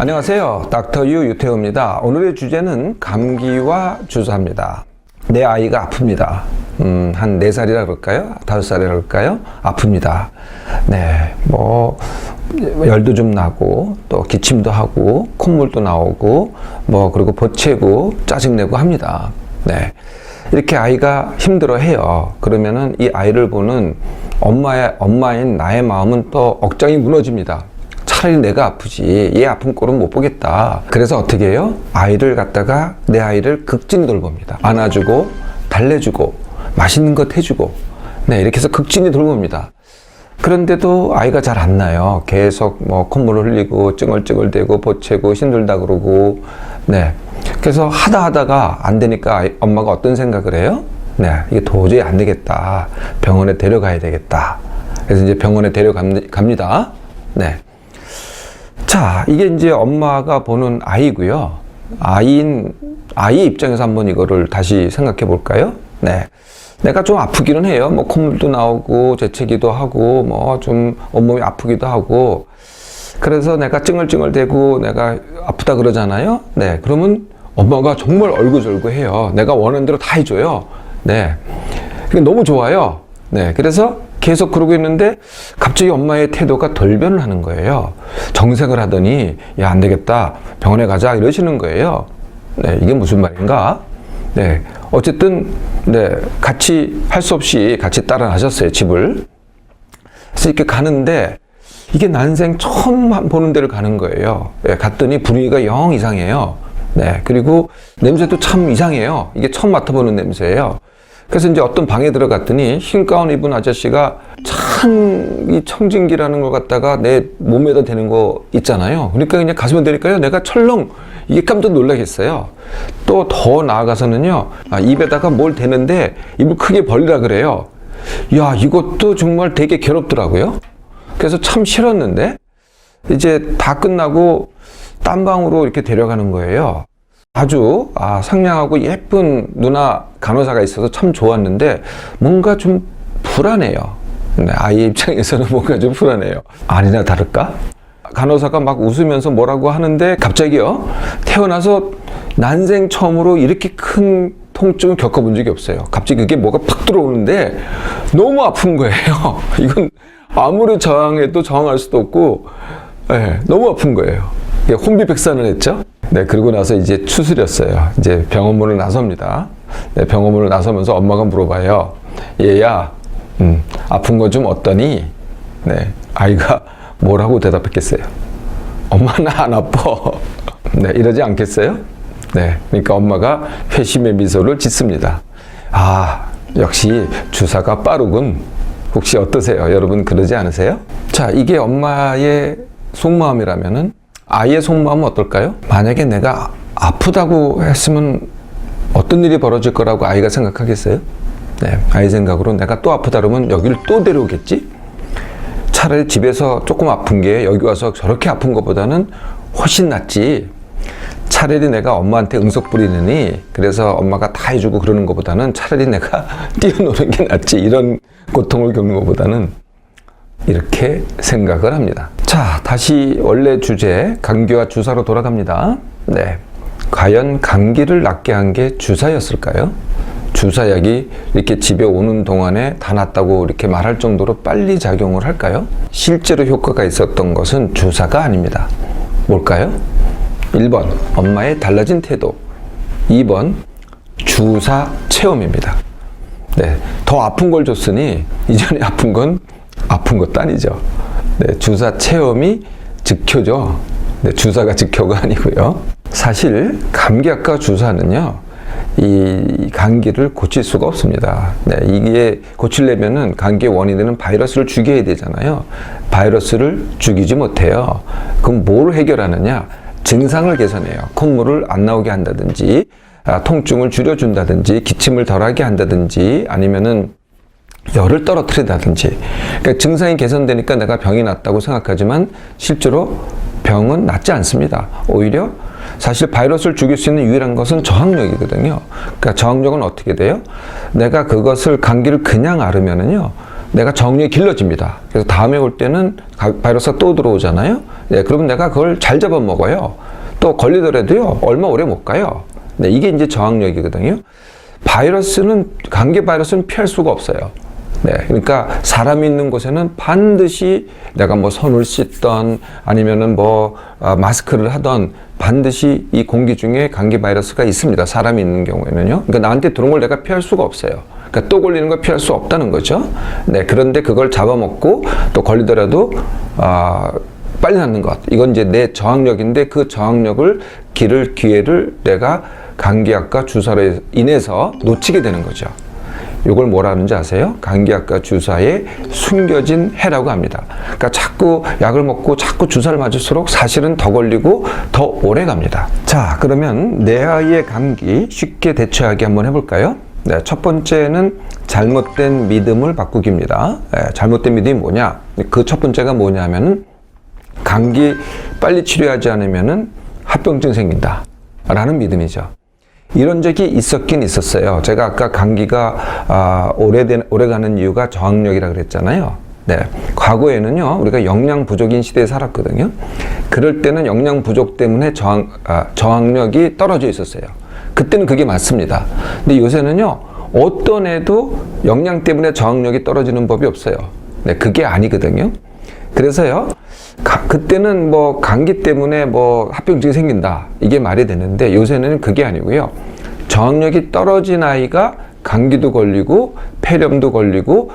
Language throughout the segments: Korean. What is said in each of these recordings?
안녕하세요. 닥터 유 유태호입니다. 오늘의 주제는 감기와 주사입니다. 내 아이가 아픕니다. 한 4살이라 그럴까요? 5살이라 그럴까요? 아픕니다. 네, 열도 좀 나고, 또 기침도 하고, 콧물도 나오고, 그리고 보채고, 짜증내고 합니다. 네. 이렇게 아이가 힘들어 해요. 그러면은 이 아이를 보는 엄마인 나의 마음은 또 억장이 무너집니다. 차라리 내가 아프지, 얘 아픈 꼴은 못 보겠다. 그래서 어떻게 해요? 내 아이를 극진히 돌봅니다. 안아주고, 달래주고, 맛있는 것 해주고, 네, 이렇게 해서 극진히 돌봅니다. 그런데도 아이가 잘 안 나요. 계속 콧물을 흘리고, 찡얼찡얼대고, 보채고, 힘들다 그러고, 네. 그래서 하다가 안 되니까 엄마가 어떤 생각을 해요? 네, 이게 도저히 안 되겠다. 병원에 데려가야 되겠다. 그래서 이제 병원에 데려갑니다. 네. 자, 이게 이제 엄마가 보는 아이고요. 아이 입장에서 한번 이거를 다시 생각해 볼까요? 네. 내가 좀 아프기는 해요. 콧물도 나오고, 재채기도 하고, 좀 온몸이 아프기도 하고. 그래서 내가 찡얼찡얼대고 내가 아프다 그러잖아요. 네. 그러면 엄마가 정말 얼구절구 해요. 내가 원하는 대로 다 해줘요. 네. 그게 너무 좋아요. 네. 그래서 계속 그러고 있는데 갑자기 엄마의 태도가 돌변을 하는 거예요. 정색을 하더니 야, 안 되겠다. 병원에 가자. 이러시는 거예요. 네. 이게 무슨 말인가? 네. 어쨌든, 네. 같이 할 수 없이 같이 따라 나셨어요. 집을. 그래서 이렇게 가는데 이게 난생 처음 보는 데를 가는 거예요. 네. 갔더니 분위기가 영 이상해요. 네. 그리고 냄새도 참 이상해요. 이게 처음 맡아보는 냄새예요. 그래서 이제 어떤 방에 들어갔더니 흰 가운 입은 아저씨가 이 청진기라는 걸 갖다가 내 몸에다 대는 거 있잖아요. 그러니까 그냥 가슴에 대니까요. 내가 철렁 이게 깜짝 놀라겠어요. 또 더 나아가서는요. 입에다가 뭘 대는데 입을 크게 벌리라 그래요. 야, 이것도 정말 되게 괴롭더라고요. 그래서 참 싫었는데 이제 다 끝나고 딴 방으로 이렇게 데려가는 거예요. 아주 상냥하고 예쁜 누나 간호사가 있어서 참 좋았는데 뭔가 좀 불안해요. 네, 아이 입장에서는 뭔가 좀 불안해요. 아니나 다를까? 간호사가 막 웃으면서 뭐라고 하는데 갑자기요. 태어나서 난생 처음으로 이렇게 큰 통증을 겪어본 적이 없어요. 갑자기 그게 뭐가 팍 들어오는데 너무 아픈 거예요. 이건 아무리 저항해도 저항할 수도 없고 네, 너무 아픈 거예요. 혼비백산을 했죠. 네, 그러고 나서 이제 추스렸어요. 이제 병원문을 나섭니다. 네, 병원문을 나서면서 엄마가 물어봐요. 얘야, 아픈 거 좀 어떠니? 네, 아이가 뭐라고 대답했겠어요? 엄마 나 안 아파. 네, 이러지 않겠어요? 네, 그러니까 엄마가 회심의 미소를 짓습니다. 역시 주사가 빠르군. 혹시 어떠세요? 여러분 그러지 않으세요? 자, 이게 엄마의 속마음이라면은 아이의 속마음은 어떨까요? 만약에 내가 아프다고 했으면 어떤 일이 벌어질 거라고 아이가 생각하겠어요? 네, 아이 생각으로 내가 또 아프다 그러면 여기를 또 데려오겠지? 차라리 집에서 조금 아픈 게 여기 와서 저렇게 아픈 것보다는 훨씬 낫지. 차라리 내가 엄마한테 응석 부리느니 그래서 엄마가 다 해주고 그러는 것보다는 차라리 내가 뛰어노는 게 낫지. 이런 고통을 겪는 것보다는 이렇게 생각을 합니다. 자, 다시 원래 주제 감기와 주사로 돌아갑니다. 네, 과연 감기를 낫게 한 게 주사였을까요? 주사약이 이렇게 집에 오는 동안에 다 낫다고 이렇게 말할 정도로 빨리 작용을 할까요? 실제로 효과가 있었던 것은 주사가 아닙니다. 뭘까요? 1번 엄마의 달라진 태도, 2번 주사 체험입니다. 네, 더 아픈 걸 줬으니 이전에 아픈 건 아픈 것도 아니죠. 네, 주사 체험이 즉효죠. 네, 주사가 즉효가 아니고요. 사실 감기약과 주사는요, 이 감기를 고칠 수가 없습니다. 네, 이게 고치려면은 감기의 원인이 되는 바이러스를 죽여야 되잖아요. 바이러스를 죽이지 못해요. 그럼 뭘 해결하느냐? 증상을 개선해요. 콧물을 안 나오게 한다든지, 통증을 줄여준다든지, 기침을 덜하게 한다든지, 아니면은 열을 떨어뜨린다든지. 그러니까 증상이 개선되니까 내가 병이 낫다고 생각하지만 실제로 병은 낫지 않습니다. 오히려 사실 바이러스를 죽일 수 있는 유일한 것은 저항력이거든요. 그러니까 저항력은 어떻게 돼요? 내가 그것을 감기를 그냥 앓으면은요, 내가 정력이 길러집니다. 그래서 다음에 올 때는 바이러스가 또 들어오잖아요. 네, 그러면 내가 그걸 잘 잡아먹어요. 또 걸리더라도요, 얼마 오래 못 가요. 네, 이게 이제 저항력이거든요. 감기 바이러스는 피할 수가 없어요. 네, 그러니까 사람이 있는 곳에는 반드시 내가 뭐 손을 씻던 아니면은 마스크를 하던 반드시 이 공기 중에 감기 바이러스가 있습니다. 사람이 있는 경우에는요. 그러니까 나한테 들어온 걸 내가 피할 수가 없어요. 그러니까 또 걸리는 걸 피할 수 없다는 거죠. 네, 그런데 그걸 잡아먹고 또 걸리더라도 빨리 낫는 것. 이건 이제 내 저항력인데 그 저항력을 기회를 내가 감기약과 주사로 인해서 놓치게 되는 거죠. 이걸 뭐라 하는지 아세요? 감기약과 주사에 숨겨진 해라고 합니다. 그러니까 자꾸 약을 먹고 자꾸 주사를 맞을수록 사실은 더 걸리고 더 오래 갑니다. 자, 그러면 내 아이의 감기 쉽게 대처하기 한번 해볼까요? 네, 첫 번째는 잘못된 믿음을 바꾸기입니다. 네, 잘못된 믿음이 뭐냐? 그 첫 번째가 뭐냐면은 감기 빨리 치료하지 않으면은 합병증 생긴다 라는 믿음이죠. 이런 적이 있었긴 있었어요. 제가 아까 감기가 오래가는 이유가 저항력이라 그랬잖아요. 네, 과거에는요, 우리가 영양 부족인 시대에 살았거든요. 그럴 때는 영양 부족 때문에 저항력이 떨어져 있었어요. 그때는 그게 맞습니다. 근데 요새는요, 어떤 애도 영양 때문에 저항력이 떨어지는 법이 없어요. 네, 그게 아니거든요. 그래서요, 그때는 감기 때문에 합병증이 생긴다, 이게 말이 되는데 요새는 그게 아니고요. 저항력이 떨어진 아이가 감기도 걸리고 폐렴도 걸리고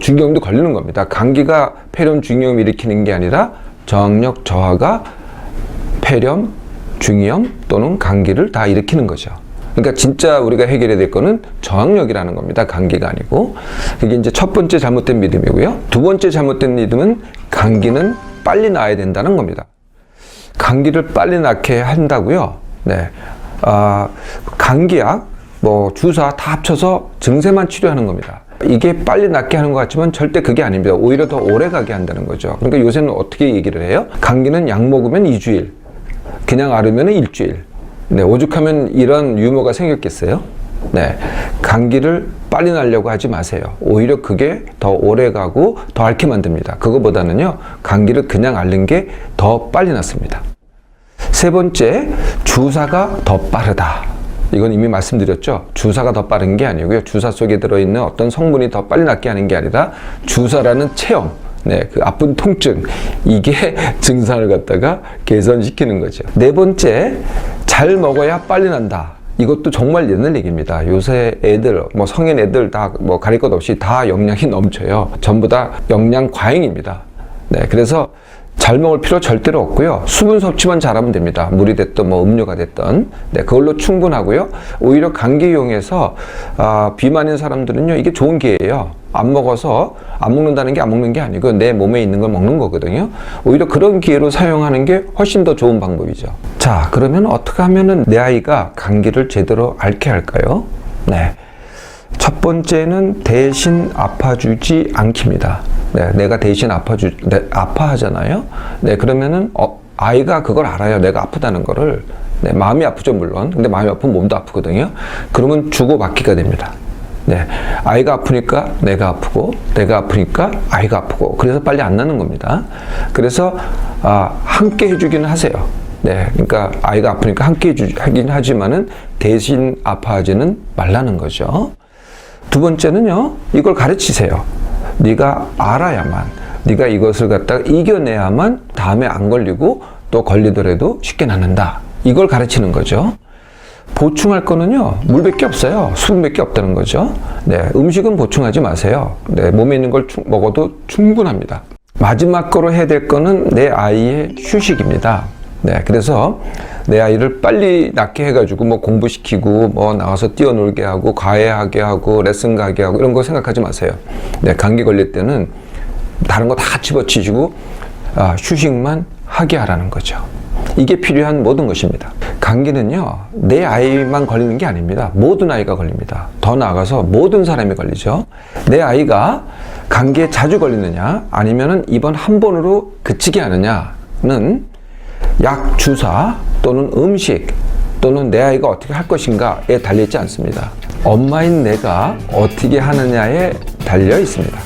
중이염도 걸리는 겁니다. 감기가 폐렴, 중이염 일으키는 게 아니라 저항력 저하가 폐렴, 중이염 또는 감기를 다 일으키는 거죠. 그러니까 진짜 우리가 해결해야 될 거는 저항력이라는 겁니다. 감기가 아니고. 그게 이제 첫 번째 잘못된 믿음이고요. 두 번째 잘못된 믿음은 감기는 빨리 나아야 된다는 겁니다. 감기를 빨리 낫게 한다고요? 네. 감기약, 주사 다 합쳐서 증세만 치료하는 겁니다. 이게 빨리 낫게 하는 것 같지만 절대 그게 아닙니다. 오히려 더 오래 가게 한다는 거죠. 그러니까 요새는 어떻게 얘기를 해요? 감기는 약 먹으면 2주일, 그냥 앓으면 일주일. 네, 오죽하면 이런 유머가 생겼겠어요? 네, 감기를 빨리 나려고 하지 마세요. 오히려 그게 더 오래 가고 더 앓게 만듭니다. 그거보다는요, 감기를 그냥 앓는 게 더 빨리 낫습니다. 세 번째, 주사가 더 빠르다. 이건 이미 말씀드렸죠. 주사가 더 빠른 게 아니고요. 주사 속에 들어있는 어떤 성분이 더 빨리 낫게 하는 게 아니라 주사라는 체험, 네, 그 아픈 통증, 이게 증상을 갖다가 개선시키는 거죠. 네 번째, 잘 먹어야 빨리 난다. 이것도 정말 옛날 얘기입니다. 요새 애들, 성인 애들 다 가릴 것 없이 다 영양이 넘쳐요. 전부 다 영양 과잉입니다. 네, 그래서 잘 먹을 필요 절대로 없고요. 수분 섭취만 잘하면 됩니다. 물이 됐든 음료가 됐든. 네, 그걸로 충분하고요. 오히려 감기용에서 비만인 사람들은요, 이게 좋은 기회예요. 안 먹는다는 게 안 먹는 게 아니고 내 몸에 있는 걸 먹는 거거든요. 오히려 그런 기회로 사용하는 게 훨씬 더 좋은 방법이죠. 자, 그러면 어떻게 하면은 내 아이가 감기를 제대로 앓게 할까요? 네. 첫 번째는 대신 아파주지 않기입니다. 네, 내가 대신 아파하잖아요. 네, 그러면은 아이가 그걸 알아요. 내가 아프다는 거를. 네, 마음이 아프죠, 물론. 근데 마음이 아프면 몸도 아프거든요. 그러면 주고받기가 됩니다. 네, 아이가 아프니까 내가 아프고, 내가 아프니까 아이가 아프고, 그래서 빨리 안 나는 겁니다. 그래서 함께 해주기는 하세요. 네, 그러니까 아이가 아프니까 함께 하긴 하지만은 대신 아파하지는 말라는 거죠. 두 번째는요, 이걸 가르치세요. 네가 알아야만, 네가 이것을 갖다가 이겨내야만 다음에 안 걸리고 또 걸리더라도 쉽게 낫는다. 이걸 가르치는 거죠. 보충할 거는요, 물밖에 없어요. 수분밖에 없다는 거죠. 네, 음식은 보충하지 마세요. 네, 몸에 있는 걸 먹어도 충분합니다. 마지막 거로 해야 될 거는 내 아이의 휴식입니다. 네, 그래서 내 아이를 빨리 낫게 해가지고 공부시키고 나가서 뛰어놀게 하고 과외하게 하고 레슨 가게 하고 이런 거 생각하지 마세요. 네, 감기 걸릴 때는 다른 거 다 집어치시고 휴식만 하게 하라는 거죠. 이게 필요한 모든 것입니다. 감기는요, 내 아이만 걸리는 게 아닙니다. 모든 아이가 걸립니다. 더 나아가서 모든 사람이 걸리죠. 내 아이가 감기에 자주 걸리느냐 아니면은 이번 한 번으로 그치게 하느냐는 약, 주사 또는 음식 또는 내 아이가 어떻게 할 것인가에 달려있지 않습니다. 엄마인 내가 어떻게 하느냐에 달려 있습니다.